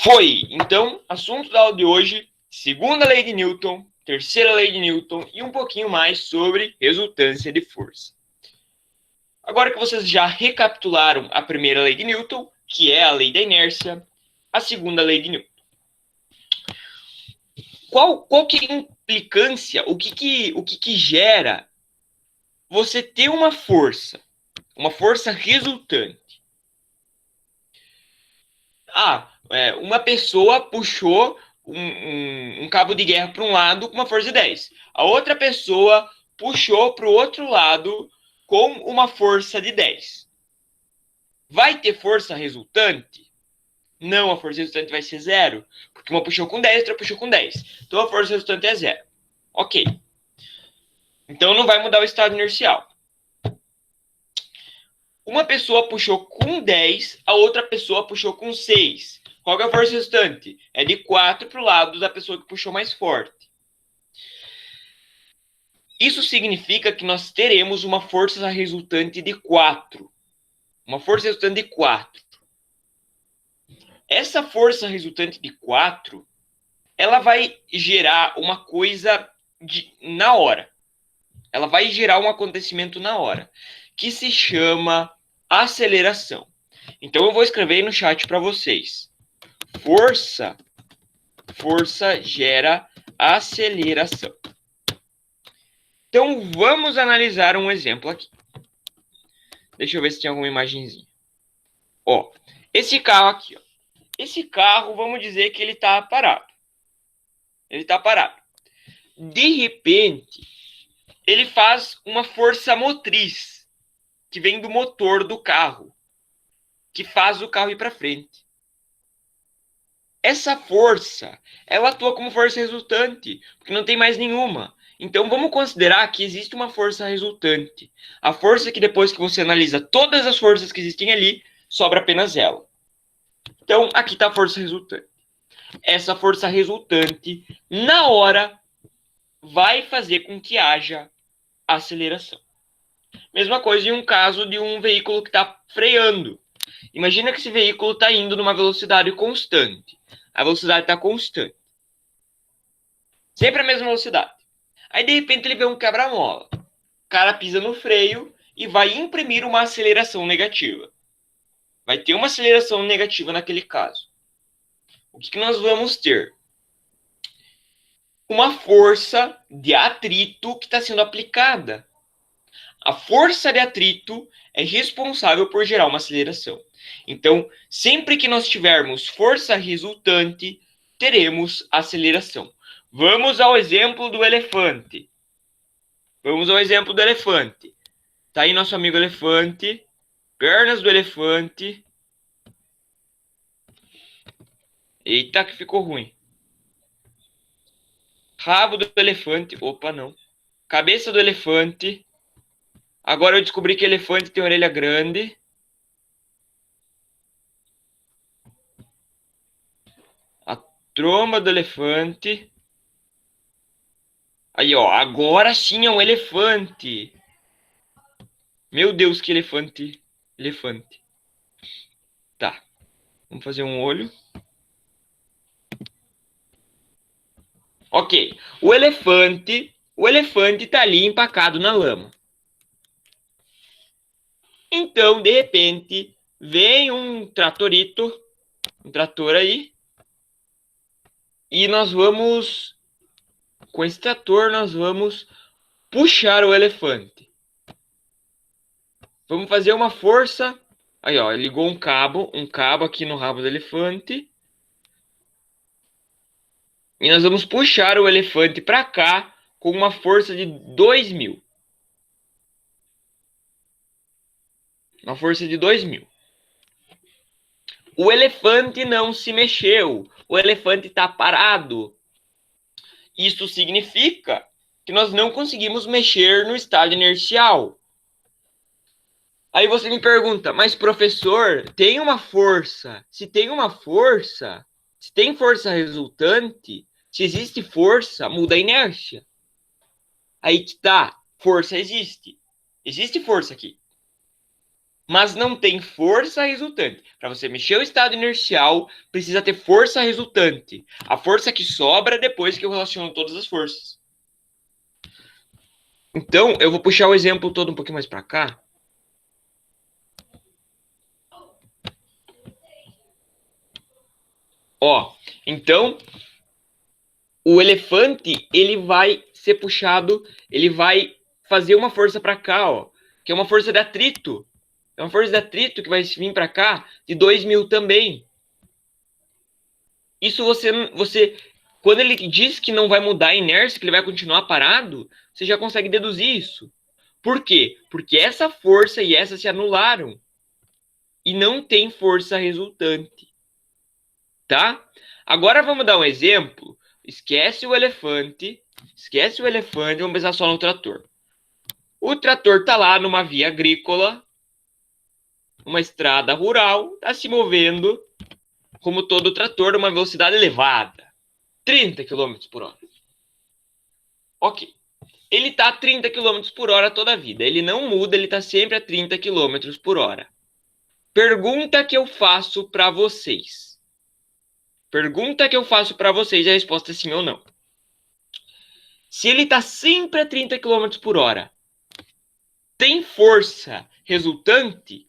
Foi! Então, assunto da aula de hoje, segunda lei de Newton, terceira lei de Newton e um pouquinho mais sobre resultância de força. Agora que vocês já recapitularam a primeira lei de Newton, que é a lei da inércia, a segunda lei de Newton. Qual que é a implicância, o que gera você ter uma força resultante? Uma pessoa puxou um cabo de guerra para um lado com uma força de 10. A outra pessoa puxou para o outro lado com uma força de 10. Vai ter força resultante? Não, a força resultante vai ser 0. Porque uma puxou com 10, outra puxou com 10. Então a força resultante é 0. Ok. Então não vai mudar o estado inercial. Uma pessoa puxou com 10, a outra pessoa puxou com 6. Qual é a força resultante? É de 4 para o lado da pessoa que puxou mais forte. Isso significa que nós teremos uma força resultante de 4. Uma força resultante de 4. Essa força resultante de 4, ela vai gerar uma coisa na hora. Ela vai gerar um acontecimento na hora, que se chama aceleração. Então eu vou escrever aí no chat para vocês. Força gera aceleração. Então vamos analisar um exemplo aqui. Deixa eu ver se tem alguma imagenzinha. Ó, esse carro aqui, ó. Esse carro, vamos dizer que ele está parado. Ele está parado. De repente, ele faz uma força motriz que vem do motor do carro, que faz o carro ir para frente. Essa força, ela atua como força resultante, porque não tem mais nenhuma. Então vamos considerar que existe uma força resultante. A força que depois que você analisa todas as forças que existem ali, sobra apenas ela. Então aqui está a força resultante. Essa força resultante, na hora, vai fazer com que haja aceleração. Mesma coisa em um caso de um veículo que está freando. Imagina que esse veículo está indo numa velocidade constante. A velocidade está constante. Sempre a mesma velocidade. Aí, de repente, ele vê um quebra-mola. O cara pisa no freio e vai imprimir uma aceleração negativa. Vai ter uma aceleração negativa naquele caso. O que nós vamos ter? Uma força de atrito que está sendo aplicada. A força de atrito é responsável por gerar uma aceleração. Então, sempre que nós tivermos força resultante, teremos aceleração. Vamos ao exemplo do elefante. Tá aí nosso amigo elefante. Pernas do elefante. Eita, que ficou ruim. Rabo do elefante. Opa, não. Cabeça do elefante. Agora eu descobri que elefante tem orelha grande. A tromba do elefante. Aí, ó. Agora sim é um elefante. Meu Deus, que elefante. Tá. Vamos fazer um olho. Ok. O elefante tá ali empacado na lama. Então, de repente, vem um trator aí, e com esse trator, nós vamos puxar o elefante. Vamos fazer uma força. Aí, ó, ligou um cabo aqui no rabo do elefante. E nós vamos puxar o elefante para cá com uma força de 2.000. Uma força de 2.000. O elefante não se mexeu. O elefante está parado. Isso significa que nós não conseguimos mexer no estado inercial. Aí você me pergunta, mas professor, tem uma força? Se tem força resultante, se existe força, muda a inércia. Aí que tá, força existe. Existe força aqui. mas não tem força resultante. Para você mexer o estado inercial, precisa ter força resultante. A força que sobra depois que eu relaciono todas as forças. Então, eu vou puxar o exemplo todo um pouquinho mais para cá. Ó, então, o elefante, ele vai ser puxado, ele vai fazer uma força para cá, ó, que é uma força de atrito. É uma força de atrito que vai vir para cá de 2.000 também. Isso você, quando ele diz que não vai mudar a inércia, que ele vai continuar parado, você já consegue deduzir isso. Por quê? Porque essa força e essa se anularam. E não tem força resultante. Tá? Agora vamos dar um exemplo. Esquece o elefante. Esquece o elefante, vamos pensar só no trator. O trator tá lá numa via agrícola, uma estrada rural, tá se movendo, como todo trator, numa velocidade elevada. 30 km por hora. Ok. Ele tá a 30 km por hora toda a vida. Ele não muda, ele tá sempre a 30 km por hora. Pergunta que eu faço para vocês. Pergunta que eu faço para vocês, a resposta é sim ou não. Se ele tá sempre a 30 km por hora, tem força resultante?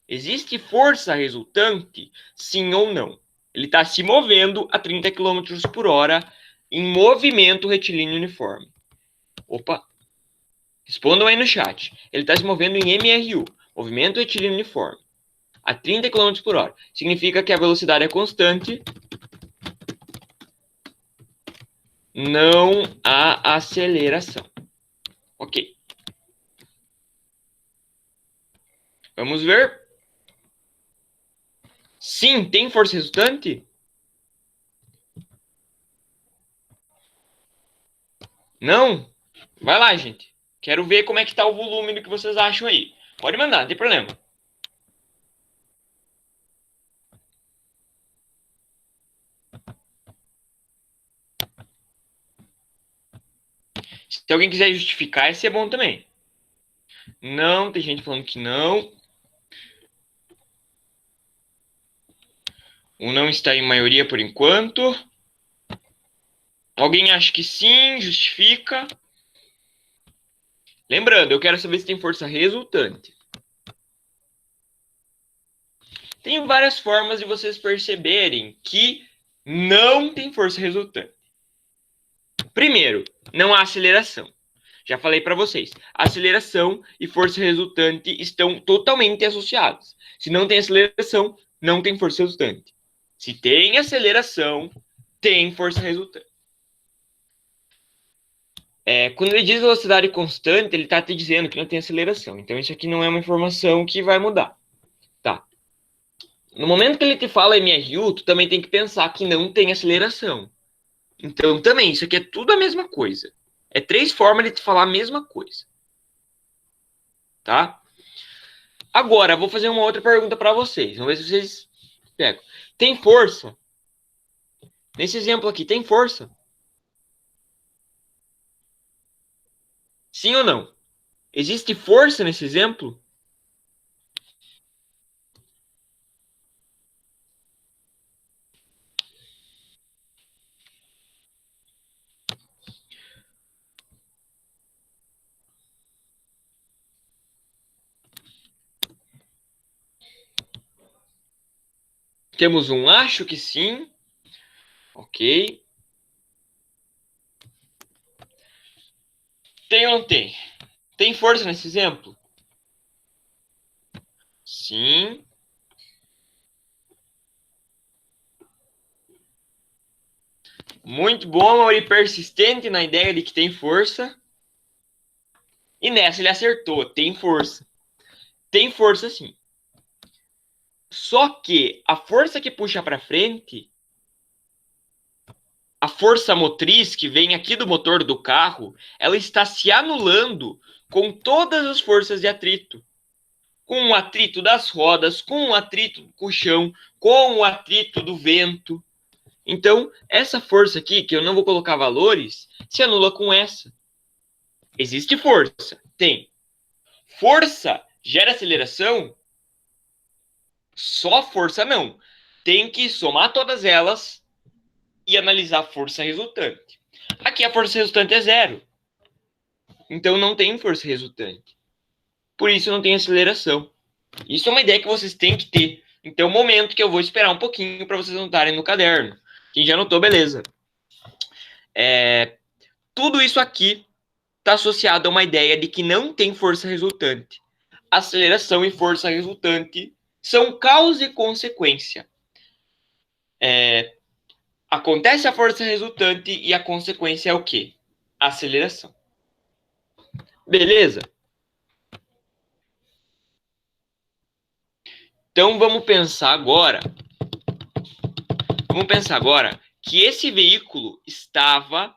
Existe força resultante? Sim ou não? Ele está se movendo a 30 km por hora em movimento retilíneo uniforme. Opa! Respondam aí no chat. Ele está se movendo em MRU, movimento retilíneo uniforme, a 30 km por hora. Significa que a velocidade é constante. Não há aceleração. Ok. Vamos ver. Sim, tem força resultante? Não? Vai lá, gente. Quero ver como é que tá o volume do que vocês acham aí. Pode mandar, não tem problema. Se alguém quiser justificar, esse é bom também. Não, tem gente falando que não. O não está em maioria por enquanto. Alguém acha que sim, justifica. Lembrando, eu quero saber se tem força resultante. Tem várias formas de vocês perceberem que não tem força resultante. Primeiro, não há aceleração. Já falei para vocês, aceleração e força resultante estão totalmente associados. Se não tem aceleração, não tem força resultante. Se tem aceleração, tem força resultante. Quando ele diz velocidade constante, ele está te dizendo que não tem aceleração. Então, isso aqui não é uma informação que vai mudar. Tá. No momento que ele te fala MRU, tu também tem que pensar que não tem aceleração. Então, também, isso aqui é tudo a mesma coisa. É 3 formas de te falar a mesma coisa. Tá? Agora, vou fazer uma outra pergunta para vocês. Vamos ver se vocês pegam. Tem força? Nesse exemplo aqui, tem força? Sim ou não? Existe força nesse exemplo? Temos um acho que sim. Ok. Tem ou não tem? Tem força nesse exemplo? Sim. Muito bom, ele persistente na ideia de que tem força. E nessa ele acertou, tem força. Tem força sim. Só que a força que puxa para frente, a força motriz que vem aqui do motor do carro, ela está se anulando com todas as forças de atrito. Com o atrito das rodas, com o atrito do chão, com o atrito do vento. Então, essa força aqui, que eu não vou colocar valores, se anula com essa. Existe força? Tem. Força gera aceleração? Só força não. Tem que somar todas elas e analisar a força resultante. Aqui a força resultante é zero. Então não tem força resultante. Por isso não tem aceleração. Isso é uma ideia que vocês têm que ter. Então, momento que eu vou esperar um pouquinho para vocês anotarem no caderno. Quem já anotou, beleza. Tudo isso aqui está associado a uma ideia de que não tem força resultante. Aceleração e força resultante são causa e consequência. Acontece a força resultante e a consequência é o quê? Aceleração. Beleza? Então vamos pensar agora que esse veículo estava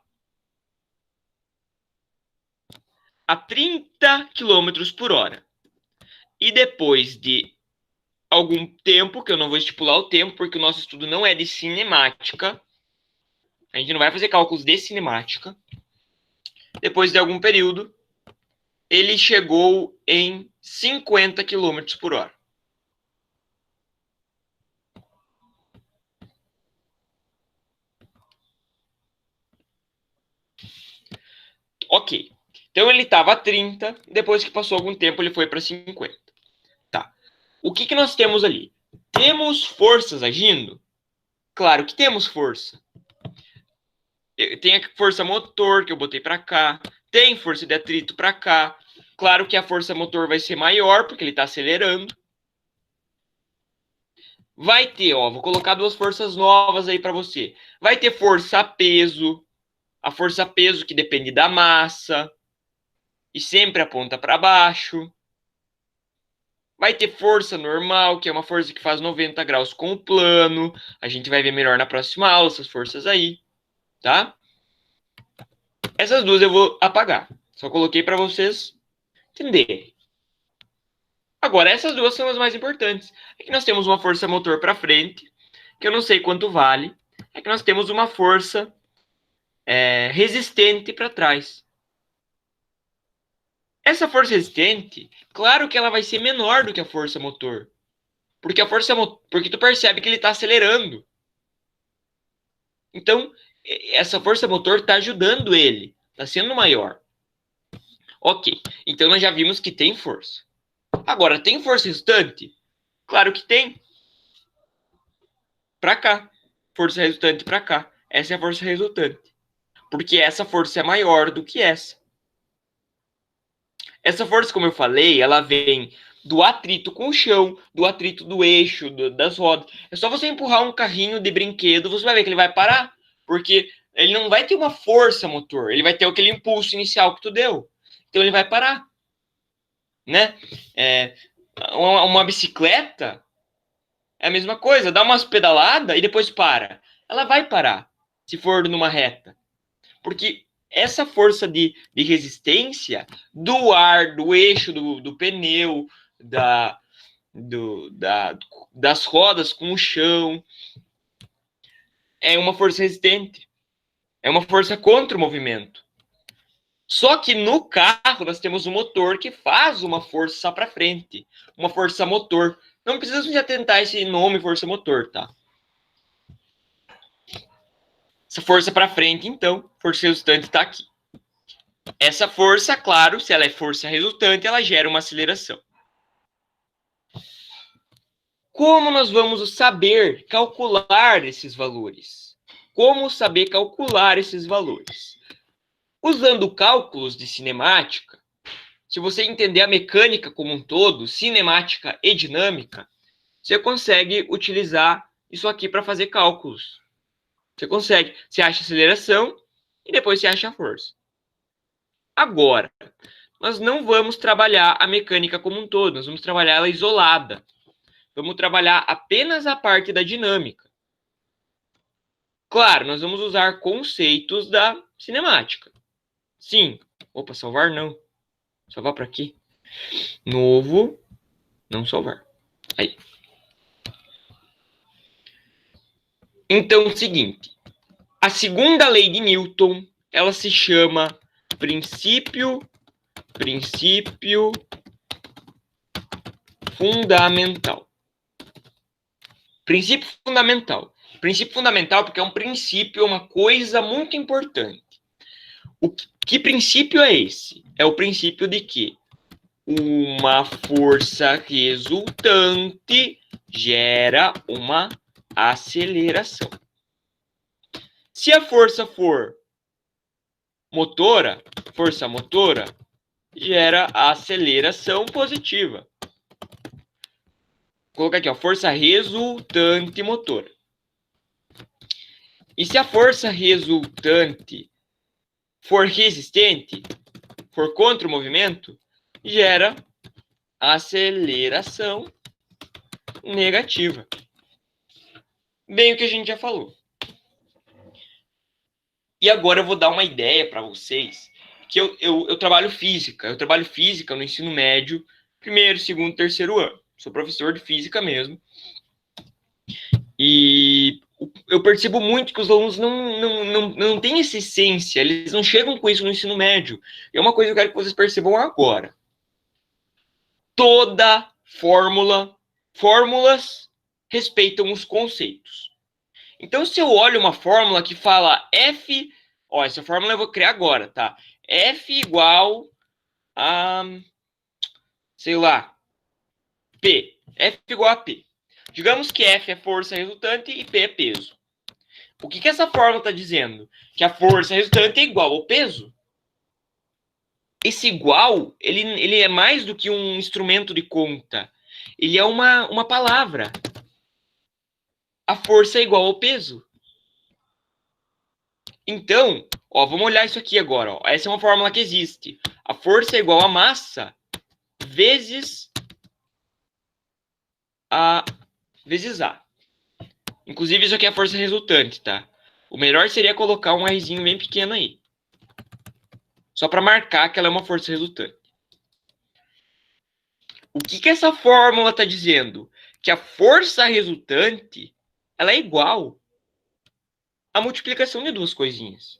a 30 km por hora. E depois de algum tempo, que eu não vou estipular o tempo, porque o nosso estudo não é de cinemática, a gente não vai fazer cálculos de cinemática. Depois de algum período, ele chegou em 50 km por hora. Ok. Então ele estava a 30, depois que passou algum tempo ele foi para 50. Tá. O que nós temos ali? Temos forças agindo? Claro que temos força. Tem a força motor que eu botei para cá, tem força de atrito para cá. Claro que a força motor vai ser maior porque ele está acelerando. Vai ter, ó, vou colocar duas forças novas aí para você. Vai ter força-peso, a força-peso que depende da massa e sempre aponta para baixo. Vai ter força normal, que é uma força que faz 90 graus com o plano. A gente vai ver melhor na próxima aula essas forças aí, tá? Essas duas eu vou apagar. Só coloquei para vocês entenderem. Agora, essas duas são as mais importantes. É que nós temos uma força motor para frente, que eu não sei quanto vale. É que nós temos uma força resistente para trás. Essa força resistente, claro que ela vai ser menor do que a força motor. Porque tu percebe que ele está acelerando. Então, essa força motor está ajudando ele. Está sendo maior. Ok. Então, nós já vimos que tem força. Agora, tem força resultante? Claro que tem. Para cá. Força resultante para cá. Essa é a força resultante. Porque essa força é maior do que essa. Essa força, como eu falei, ela vem do atrito com o chão, do atrito do eixo, das rodas. É só você empurrar um carrinho de brinquedo, você vai ver que ele vai parar. Porque ele não vai ter uma força motor, ele vai ter aquele impulso inicial que tu deu. Então ele vai parar. Né? Uma bicicleta é a mesma coisa, dá umas pedaladas e depois para. Ela vai parar, se for numa reta. Porque essa força de resistência do ar, do eixo do pneu, das rodas com o chão, é uma força resistente. É uma força contra o movimento. Só que no carro nós temos um motor que faz uma força para frente. Uma força motor. Não precisa de atentar esse nome força motor, tá? Essa força para frente, então, força resultante está aqui. Essa força, claro, se ela é força resultante, ela gera uma aceleração. Como nós vamos saber calcular esses valores? Como saber calcular esses valores? Usando cálculos de cinemática, se você entender a mecânica como um todo, cinemática e dinâmica, você consegue utilizar isso aqui para fazer cálculos. Você consegue. Você acha a aceleração e depois você acha a força. Agora, nós não vamos trabalhar a mecânica como um todo, nós vamos trabalhar ela isolada. Vamos trabalhar apenas a parte da dinâmica. Claro, nós vamos usar conceitos da cinemática. Sim. Opa, salvar não. Salvar para quê? Novo, não salvar. Aí. Então, é o seguinte. A segunda lei de Newton, ela se chama princípio fundamental. Princípio fundamental. Princípio fundamental porque é um princípio, uma coisa muito importante. Que princípio é esse? É o princípio de que uma força resultante gera uma aceleração. Se a força for motora, força motora, gera aceleração positiva. Vou colocar aqui, ó, força resultante motora. E se a força resultante for resistente, for contra o movimento, gera aceleração negativa. Bem o que a gente já falou. E agora eu vou dar uma ideia para vocês, que eu trabalho física. Eu trabalho física no ensino médio, primeiro, segundo, terceiro ano. Sou professor de física mesmo. E eu percebo muito que os alunos não têm essa essência, eles não chegam com isso no ensino médio. E é uma coisa que eu quero que vocês percebam agora. Toda fórmulas respeitam os conceitos. Então, se eu olho uma fórmula que fala F, ó, essa fórmula eu vou criar agora, tá? F igual a, sei lá, P. F igual a P. Digamos que F é força resultante e P é peso. O que essa fórmula está dizendo? Que a força resultante é igual ao peso. Esse igual, ele é mais do que um instrumento de conta. Ele é uma palavra. A força é igual ao peso. Então, ó, vamos olhar isso aqui agora. Ó. Essa é uma fórmula que existe. A força é igual a massa vezes A. Inclusive, isso aqui é a força resultante, tá? O melhor seria colocar um Rzinho bem pequeno aí. Só para marcar que ela é uma força resultante. O que essa fórmula está dizendo? Que a força resultante ela é igual à multiplicação de duas coisinhas.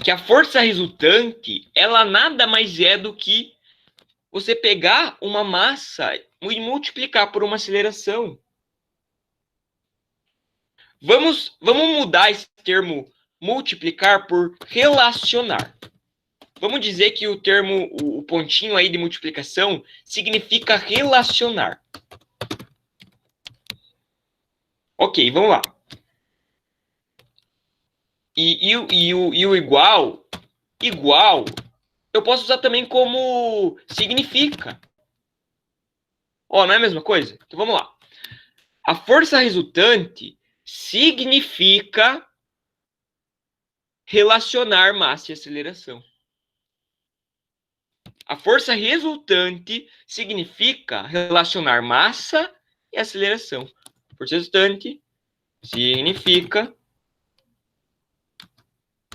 Que a força resultante ela nada mais é do que você pegar uma massa e multiplicar por uma aceleração. Vamos mudar esse termo multiplicar por relacionar. Vamos dizer que o termo, o pontinho aí de multiplicação, significa relacionar. Ok, vamos lá. E o igual, eu posso usar também como significa. Ó, não é a mesma coisa? Então vamos lá. A força resultante significa relacionar massa e aceleração. A força resultante significa relacionar massa e aceleração. Força resultante significa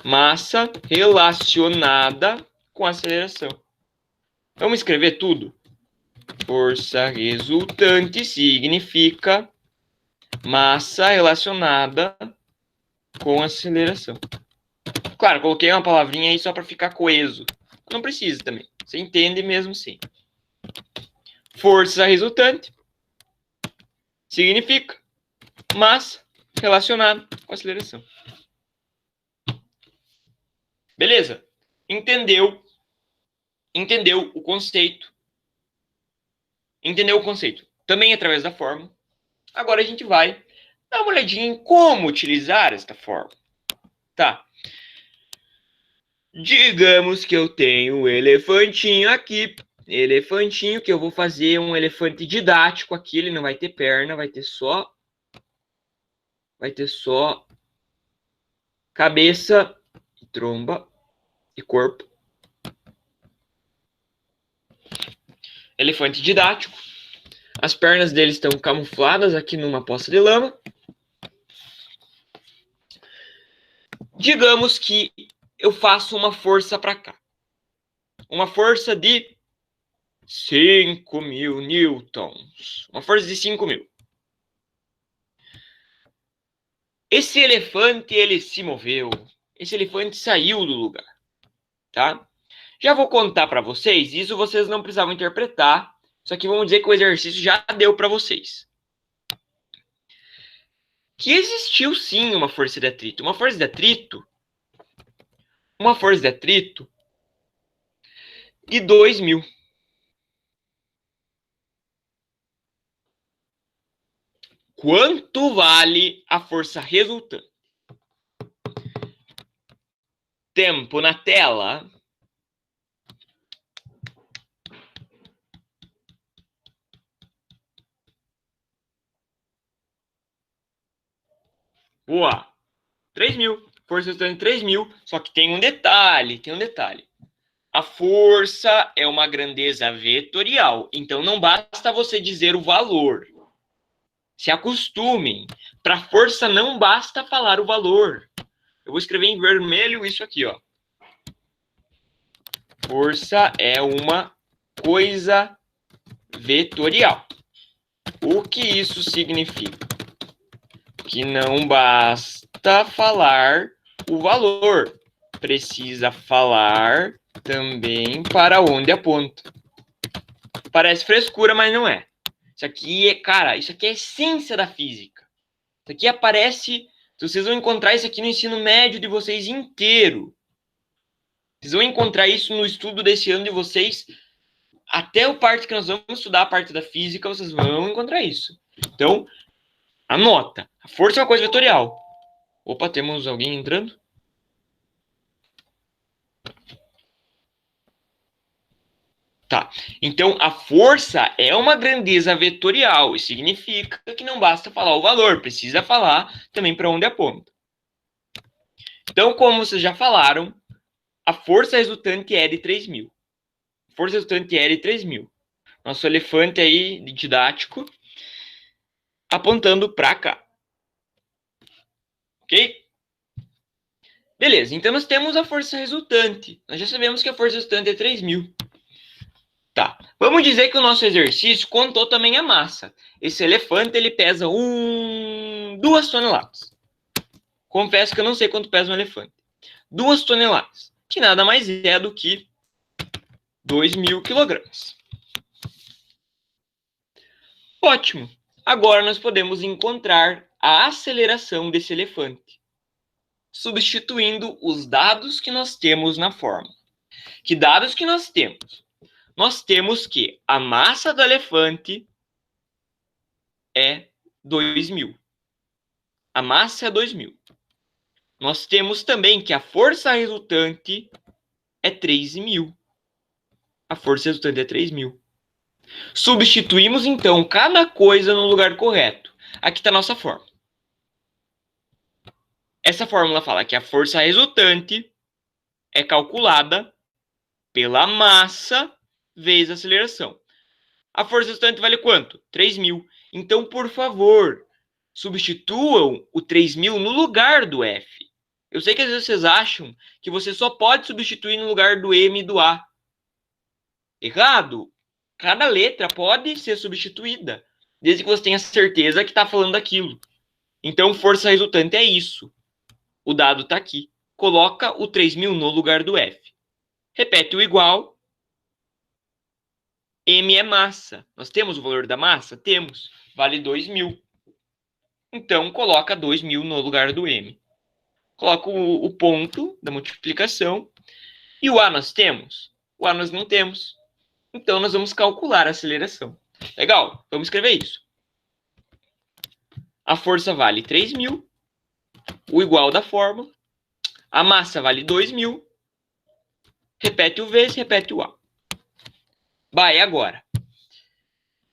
massa relacionada com aceleração. Vamos escrever tudo? Força resultante significa massa relacionada com aceleração. Claro, coloquei uma palavrinha aí só para ficar coeso. Não precisa também. Você entende mesmo sim. Força resultante significa massa relacionada com aceleração. Beleza? Entendeu o conceito. Entendeu o conceito também através da fórmula. Agora a gente vai dar uma olhadinha em como utilizar esta fórmula. Tá. Digamos que eu tenho um elefantinho aqui. Elefantinho, que eu vou fazer um elefante didático aqui. Ele não vai ter perna, vai ter só cabeça, tromba e corpo. Elefante didático. As pernas dele estão camufladas aqui numa poça de lama. Digamos que eu faço uma força para cá. Uma força de 5.000 newtons. Uma força de 5.000. Esse elefante, ele se moveu. Esse elefante saiu do lugar. Tá? Já vou contar para vocês. Isso vocês não precisavam interpretar. Só que vamos dizer que o exercício já deu para vocês. que existiu sim uma força de atrito. Uma força de atrito de 2.000. Quanto vale a força resultante? Tempo na tela. Boa. 3.000. Força resultante 3.000. Só que tem um detalhe. A força é uma grandeza vetorial. Então não basta você dizer o valor. Se acostumem. Para força não basta falar o valor. Eu vou escrever em vermelho isso aqui, ó. Força é uma coisa vetorial. O que isso significa? Que não basta falar o valor, precisa falar também para onde aponta. Parece frescura, mas não é. Isso aqui é, cara, isso aqui é a essência da física. Isso aqui aparece, vocês vão encontrar isso aqui no ensino médio de vocês inteiro. Vocês vão encontrar isso no estudo desse ano de vocês. Até o parte que nós vamos estudar, a parte da física, vocês vão encontrar isso. Então, anota. A força é uma coisa vetorial. Opa, temos alguém entrando? Tá. Então, a força é uma grandeza vetorial. Isso significa que não basta falar o valor, precisa falar também para onde aponta. Então, como vocês já falaram, a força resultante é de 3.000. Força resultante é de 3.000. Nosso elefante aí, didático, apontando para cá. Ok? Beleza, então nós temos a força resultante. Nós já sabemos que a força resultante é 3.000. Tá, vamos dizer que o nosso exercício contou também a massa. Esse elefante, ele pesa 2 toneladas. Confesso que eu não sei quanto pesa um elefante. 2 toneladas, que nada mais é do que 2.000 quilogramas. Ótimo. Agora nós podemos encontrar a aceleração desse elefante, substituindo os dados que nós temos na fórmula. Que dados que nós temos? Nós temos que a massa do elefante é 2.000. A massa é 2.000. Nós temos também que a força resultante é 3.000. A força resultante é 3.000. Substituímos, então, cada coisa no lugar correto. Aqui está a nossa fórmula. Essa fórmula fala que a força resultante é calculada pela massa vezes a aceleração. A força resultante vale quanto? 3.000. Então, por favor, substituam o 3.000 no lugar do F. Eu sei que às vezes vocês acham que você só pode substituir no lugar do M e do A. Errado. Cada letra pode ser substituída, desde que você tenha certeza que está falando aquilo. Então, força resultante é isso. O dado está aqui. Coloca o 3.000 no lugar do F. Repete o igual. M é massa. Nós temos o valor da massa? Temos. Vale 2.000. Então, coloca 2.000 no lugar do M. Coloca o ponto da multiplicação. E o A nós temos? O A nós não temos. Então, nós vamos calcular a aceleração. Legal? Vamos escrever isso. A força vale 3.000. O igual da fórmula. A massa vale 2.000. Repete o vezes, repete o A. Vai, agora.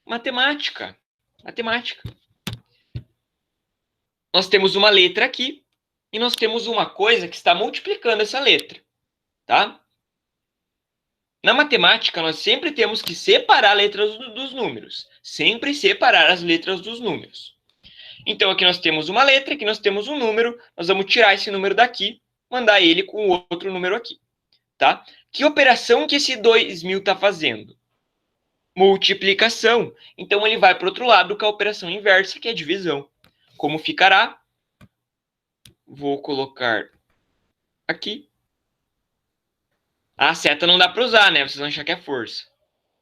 Matemática. Nós temos uma letra aqui e nós temos uma coisa que está multiplicando essa letra, tá? Na matemática, nós sempre temos que separar letras dos números. Sempre separar as letras dos números. Então, aqui nós temos uma letra, aqui nós temos um número. Nós vamos tirar esse número daqui, mandar ele com o outro número aqui, tá? Que operação que esse 2.000 está fazendo? Multiplicação. Então, ele vai para o outro lado com a operação inversa, que é divisão. Como ficará? Vou colocar aqui. A seta não dá para usar, né? Vocês vão achar que é força.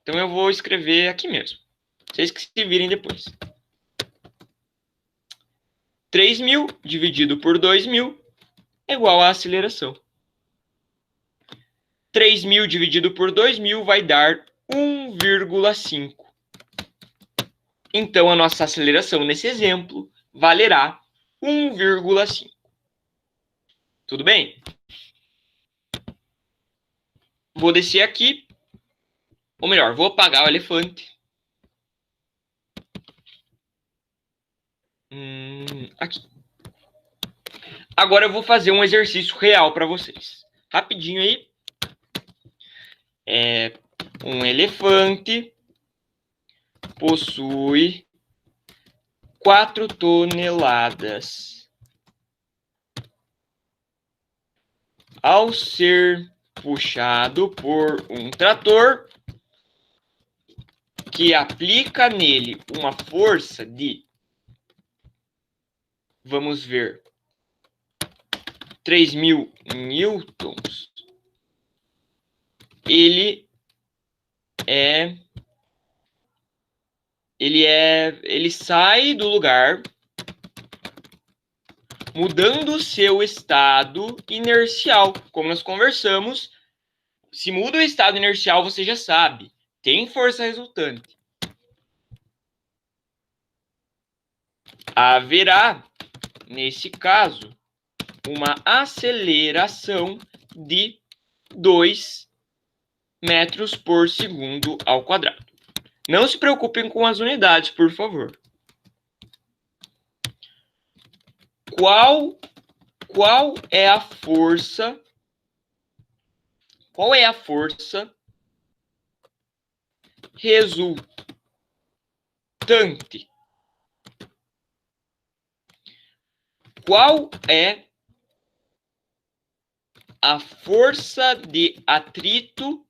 Então, eu vou escrever aqui mesmo. Vocês que se virem depois. 3.000 dividido por 2.000 é igual à aceleração. 3.000 dividido por 2.000 vai dar 1,5. Então, a nossa aceleração nesse exemplo valerá 1,5. Tudo bem? Vou descer aqui. Ou melhor, vou apagar o elefante. Aqui. Agora eu vou fazer um exercício real para vocês. Rapidinho aí. Um elefante possui 4 toneladas. Ao ser puxado por um trator que aplica nele uma força de, vamos ver, 3.000 newtons, ele sai do lugar mudando seu estado inercial. Como nós conversamos, se muda o estado inercial, você já sabe, tem força resultante. Haverá, nesse caso, uma aceleração de 2 metros por segundo ao quadrado. Não se preocupem com as unidades, por favor. Qual é a força? Qual é a força resultante? Qual é a força de atrito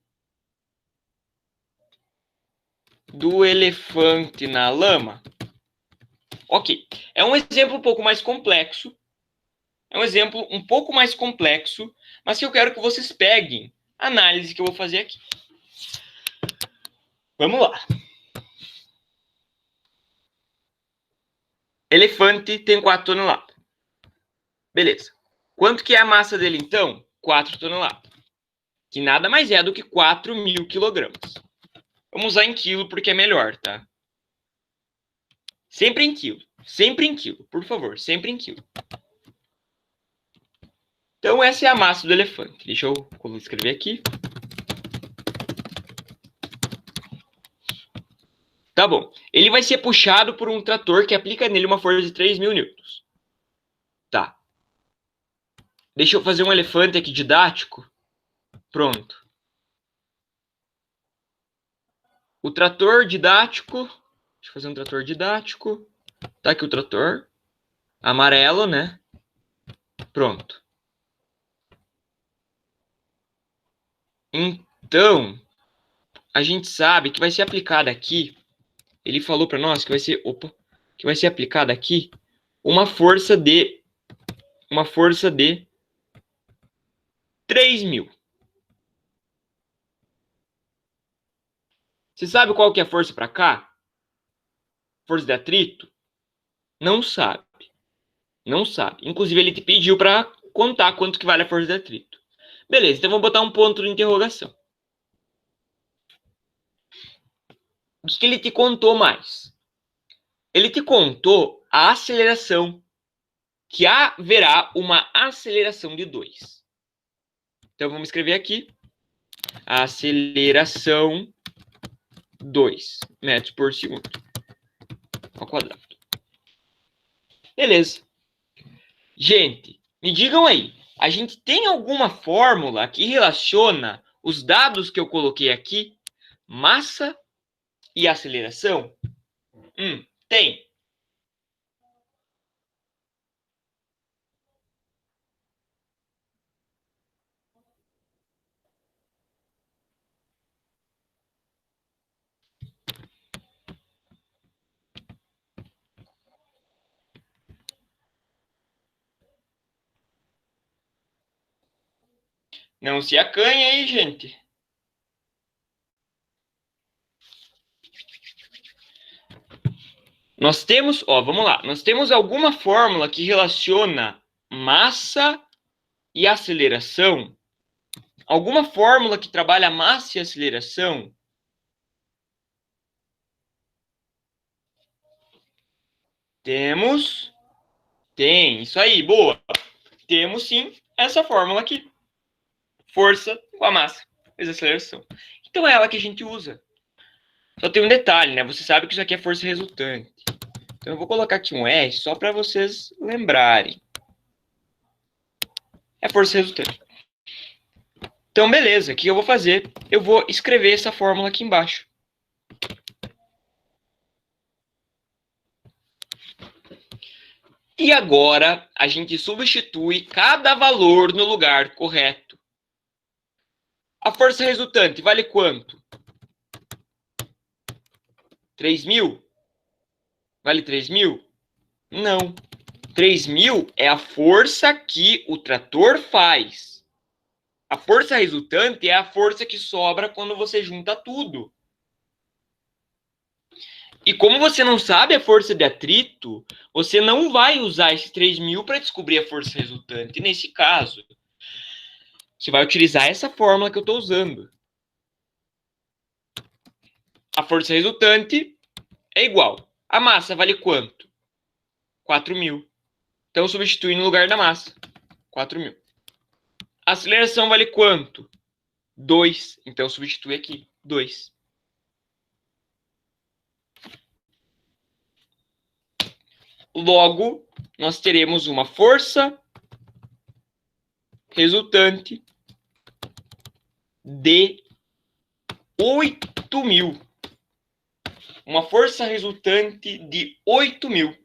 do elefante na lama? Ok, é um exemplo um pouco mais complexo. Mas que eu quero que vocês peguem a análise que eu vou fazer aqui. Vamos lá. Elefante tem 4 toneladas. Beleza. Quanto que é a massa dele, então? 4 toneladas. Que nada mais é do que 4.000 quilogramas. Vamos usar em quilo porque é melhor, tá? Sempre em quilo. Sempre em quilo, por favor. Sempre em quilo. Então, essa é a massa do elefante. Deixa eu escrever aqui. Tá bom. Ele vai ser puxado por um trator que aplica nele uma força de 3.000 newtons. Tá. Deixa eu fazer um elefante aqui didático. Pronto. O trator didático. Deixa eu fazer um trator didático. Tá aqui o trator. Amarelo, né? Pronto. Então, a gente sabe que vai ser aplicada aqui. Ele falou para nós que vai ser, que vai ser aplicada aqui uma força de 3.000. Você sabe qual que é a força para cá? Força de atrito? Não sabe. Não sabe. Inclusive, ele te pediu para contar quanto que vale a força de atrito. Beleza, então vamos botar um ponto de interrogação. O que ele te contou mais? Ele te contou a aceleração, que haverá uma aceleração de 2. Então, vamos escrever aqui. Aceleração 2 metros por segundo ao quadrado. Beleza. Gente, me digam aí, a gente tem alguma fórmula que relaciona os dados que eu coloquei aqui, massa e aceleração? Tem. Não se acanhe aí, gente. Nós temos, ó, vamos lá. Nós temos alguma fórmula que relaciona massa e aceleração? Alguma fórmula que trabalha massa e aceleração? Temos. Tem, isso aí, boa. Temos sim essa fórmula aqui. Força com a massa vezes aceleração. Então é ela que a gente usa. Só tem um detalhe, né? Você sabe que isso aqui é força resultante. Então eu vou colocar aqui um R só para vocês lembrarem. É força resultante. Então, beleza. O que eu vou fazer? Eu vou escrever essa fórmula aqui embaixo. E agora, a gente substitui cada valor no lugar correto. A força resultante vale quanto? 3.000? Vale 3.000? Não. 3.000 é a força que o trator faz. A força resultante é a força que sobra quando você junta tudo. E como você não sabe a força de atrito, você não vai usar esses 3.000 para descobrir a força resultante. Nesse caso, você vai utilizar essa fórmula que eu estou usando. A força resultante é igual. A massa vale quanto? 4.000. Então, substitui no lugar da massa. 4.000. A aceleração vale quanto? 2. Então, substitui aqui. 2. Logo, nós teremos uma força resultante de 8.000. Uma força resultante de 8.000.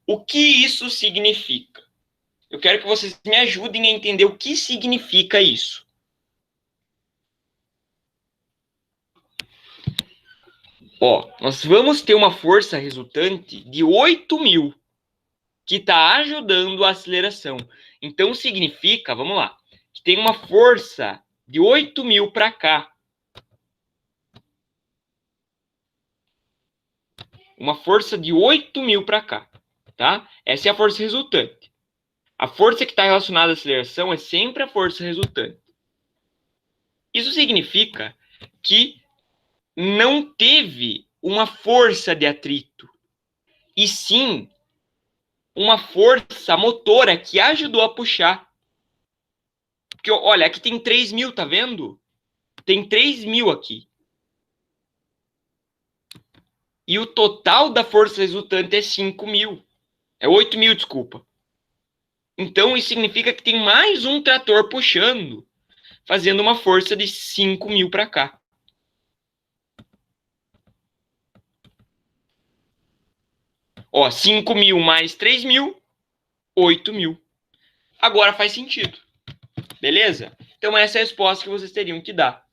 O que isso significa? Eu quero que vocês me ajudem a entender o que significa isso. Ó, nós vamos ter uma força resultante de 8.000 que está ajudando a aceleração. Então significa, vamos lá, que tem uma força de 8.000 para cá. Uma força de 8.000 para cá, tá? Essa é a força resultante. A força que está relacionada à aceleração é sempre a força resultante. Isso significa que não teve uma força de atrito, e sim uma força motora que ajudou a puxar. Porque, olha, aqui tem 3.000, tá vendo? Tem 3.000 aqui. E o total da força resultante é 5.000. É 8.000, desculpa. Então, isso significa que tem mais um trator puxando, fazendo uma força de 5.000 para cá. Ó, 5.000 mais 3.000, 8.000. Agora faz sentido. Beleza? Então, essa é a resposta que vocês teriam que dar.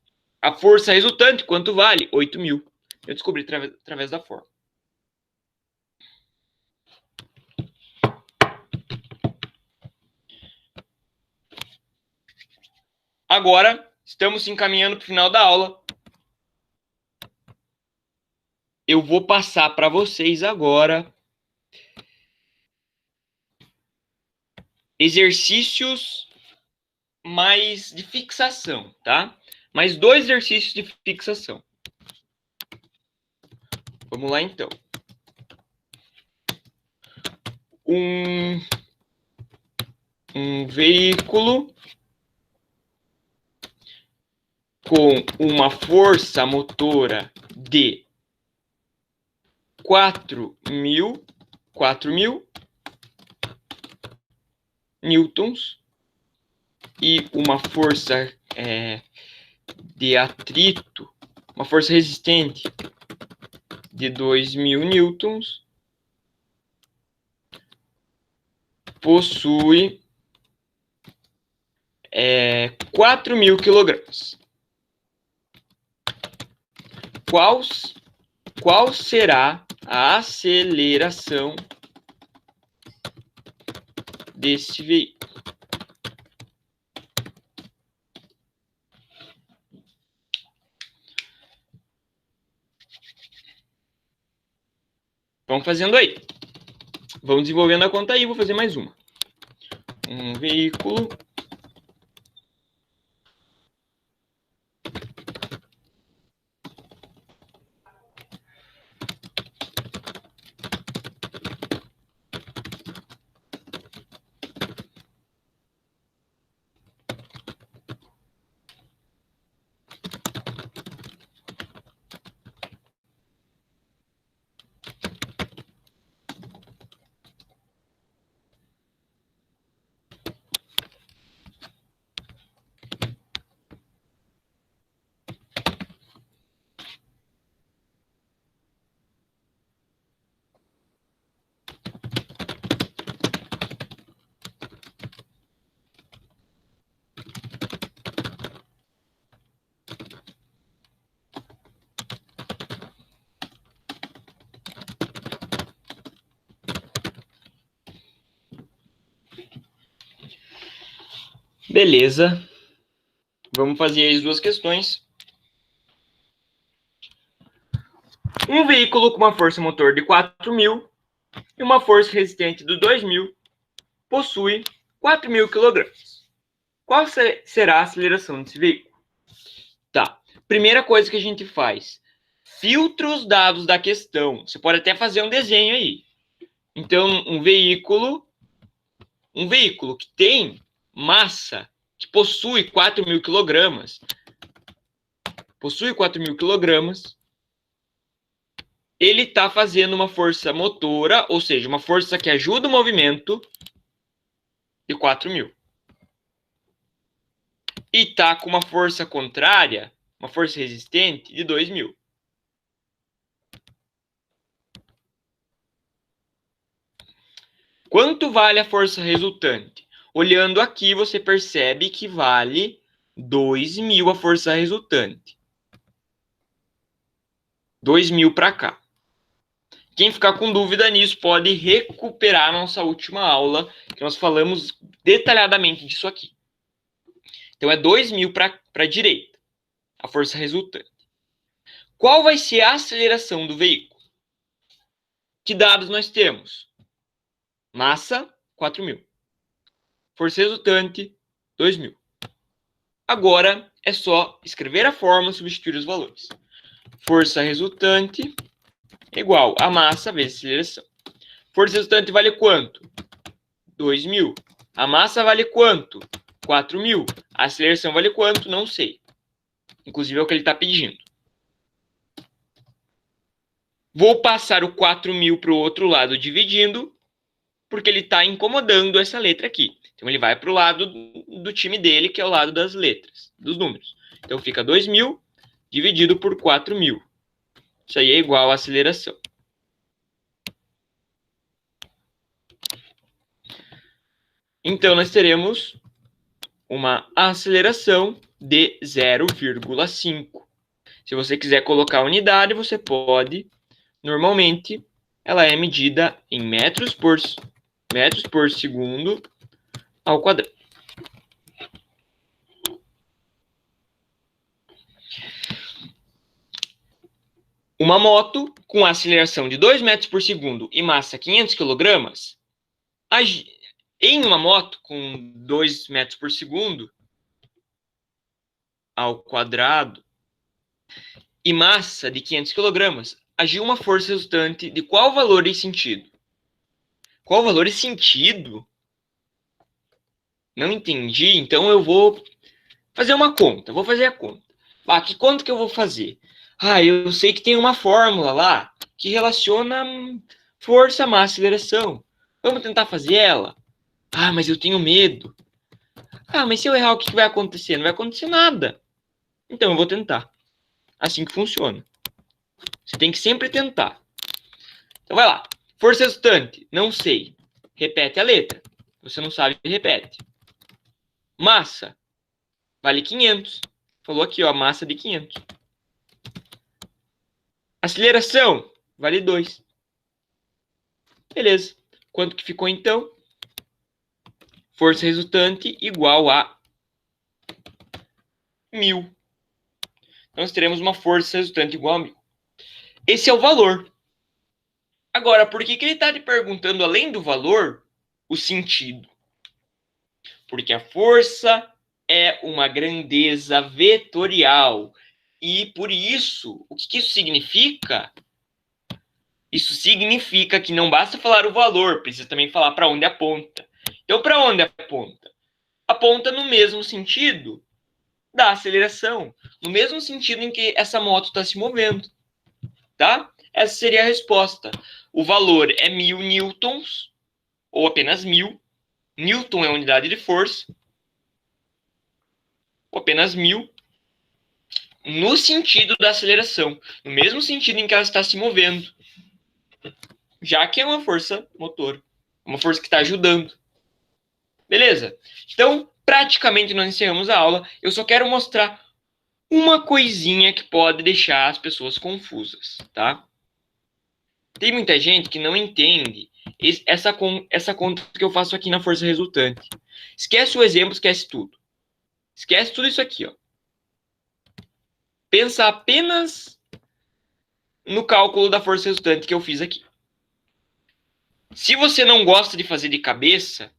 A força resultante, quanto vale? 8.000. Eu descobri através da fórmula. Agora, estamos se encaminhando para o final da aula. Eu vou passar para vocês agora exercícios mais de fixação, tá? Mais 2 exercícios de fixação. Vamos lá, então. Um veículo com uma força motora de 4.000 newtons e uma força de atrito, uma força resistente de 2.000 newtons, possui 4.000 quilogramas. Qual será a aceleração desse veículo? Vamos fazendo aí. Vamos desenvolvendo a conta aí, vou fazer mais uma. Um veículo beleza. Vamos fazer as duas questões. Um veículo com uma força motor de 4.000 e uma força resistente de 2.000 possui 4.000 kg. Qual será a aceleração desse veículo? Tá. Primeira coisa que a gente faz. Filtra os dados da questão. Você pode até fazer um desenho aí. Então, um veículo que tem massa, que possui 4.000 kg, ele está fazendo uma força motora, ou seja, uma força que ajuda o movimento, de 4.000. E está com uma força contrária, uma força resistente, de 2.000. Quanto vale a força resultante? Olhando aqui, você percebe que vale 2.000 a força resultante. 2.000 para cá. Quem ficar com dúvida nisso pode recuperar nossa última aula, que nós falamos detalhadamente disso aqui. Então, é 2.000 para a direita, a força resultante. Qual vai ser a aceleração do veículo? Que dados nós temos? Massa, 4.000. Força resultante, 2.000. Agora, é só escrever a fórmula e substituir os valores. Força resultante igual a massa vezes aceleração. Força resultante vale quanto? 2.000. A massa vale quanto? 4.000. A aceleração vale quanto? Não sei. Inclusive é o que ele está pedindo. Vou passar o 4.000 para o outro lado dividindo, porque ele está incomodando essa letra aqui. Então ele vai para o lado do time dele, que é o lado das letras, dos números. Então fica 2.000 dividido por 4.000. Isso aí é igual a aceleração. Então, nós teremos uma aceleração de 0,5. Se você quiser colocar a unidade, você pode. Normalmente, ela é medida em metros por segundo ao quadrado. Uma moto com aceleração de 2 metros por segundo e massa 500 kg, em uma moto com 2 metros por segundo ao quadrado e massa de 500 kg, agiu uma força resultante de qual valor e sentido? Qual valor e sentido? Não entendi, então eu vou fazer uma conta. Vou fazer a conta. Que conta que eu vou fazer? Eu sei que tem uma fórmula lá que relaciona força, massa e aceleração. Vamos tentar fazer ela? Mas eu tenho medo. Mas se eu errar, o que vai acontecer? Não vai acontecer nada. Então eu vou tentar. Assim que funciona. Você tem que sempre tentar. Então vai lá. Força resultante, não sei. Repete a letra. Você não sabe, repete. Massa, vale 500. Falou aqui, ó, massa de 500. Aceleração, vale 2. Beleza. Quanto que ficou então? Força resultante igual a 1.000. Então nós teremos uma força resultante igual a 1.000. Esse é o valor. Agora, por que ele está te perguntando, além do valor, o sentido? Porque a força é uma grandeza vetorial. E por isso, o que isso significa? Isso significa que não basta falar o valor, precisa também falar para onde aponta. Então, para onde aponta? Aponta no mesmo sentido da aceleração, no mesmo sentido em que essa moto está se movendo, tá? Essa seria a resposta. O valor é 1000 newtons, ou apenas 1000. Newton é a unidade de força, ou apenas 1000, no sentido da aceleração, no mesmo sentido em que ela está se movendo, já que é uma força motor, uma força que está ajudando. Beleza? Então, praticamente nós encerramos a aula. Eu só quero mostrar uma coisinha que pode deixar as pessoas confusas, tá? Tem muita gente que não entende essa conta que eu faço aqui na força resultante. Esquece o exemplo, esquece tudo. Esquece tudo isso aqui, ó. Pensa apenas no cálculo da força resultante que eu fiz aqui. Se você não gosta de fazer de cabeça,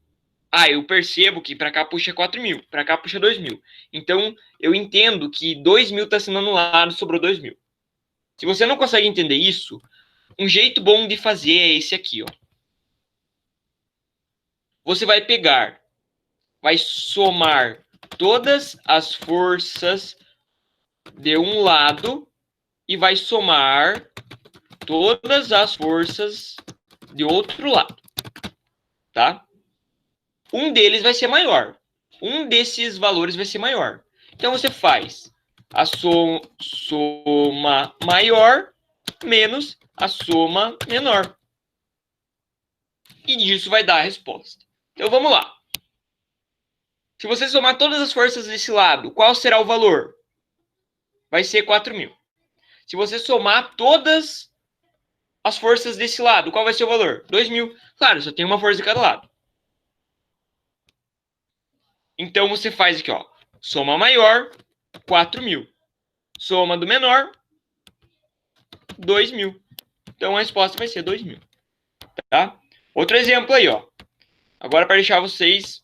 eu percebo que para cá puxa 4.000, para cá puxa 2.000. Então, eu entendo que 2.000 está sendo anulado, sobrou 2.000. Se você não consegue entender isso, um jeito bom de fazer é esse aqui, ó. Você vai pegar, vai somar todas as forças de um lado e vai somar todas as forças de outro lado, tá? Um deles vai ser maior. Um desses valores vai ser maior. Então, você faz a soma maior menos a soma menor. E disso vai dar a resposta. Então, vamos lá. Se você somar todas as forças desse lado, qual será o valor? Vai ser 4.000. Se você somar todas as forças desse lado, qual vai ser o valor? 2.000. Claro, só tem uma força de cada lado. Então, você faz aqui, ó. Soma maior, 4.000. Soma do menor, 2.000. Então, a resposta vai ser 2.000. Tá? Outro exemplo aí, ó. Agora, para deixar vocês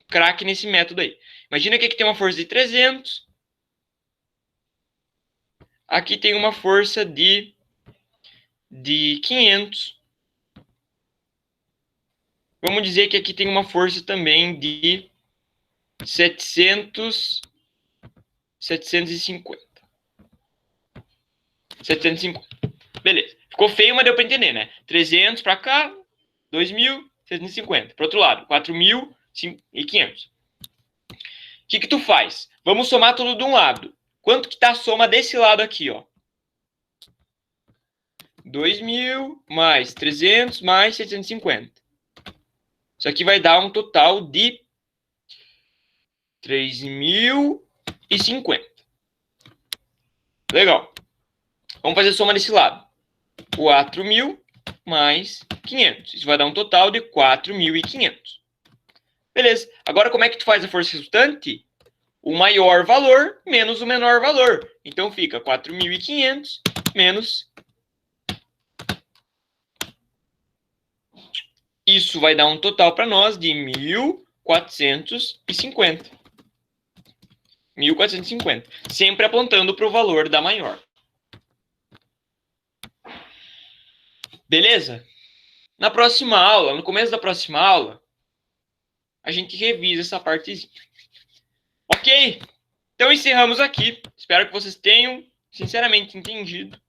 craque nesse método aí. Imagina que aqui tem uma força de 300. Aqui tem uma força de 500. Vamos dizer que aqui tem uma força também de 750. 750. Beleza. Ficou feio, mas deu para entender, né? 300 para cá, 2.000, 750. Para outro lado, 4.500. O que tu faz? Vamos somar tudo de um lado. Quanto que tá a soma desse lado aqui, ó? 2.000 mais 300 mais 750. Isso aqui vai dar um total de 3.050. Legal. Vamos fazer a soma desse lado. 4.000 mais 500. Isso vai dar um total de 4.500. Beleza. Agora, como é que tu faz a força resultante? O maior valor menos o menor valor. Então, fica 4.500 menos... Isso vai dar um total para nós de 1.450. 1.450. Sempre apontando para o valor da maior. Beleza? Na próxima aula, no começo da próxima aula, a gente revisa essa partezinha. Ok? Então encerramos aqui. Espero que vocês tenham, sinceramente, entendido.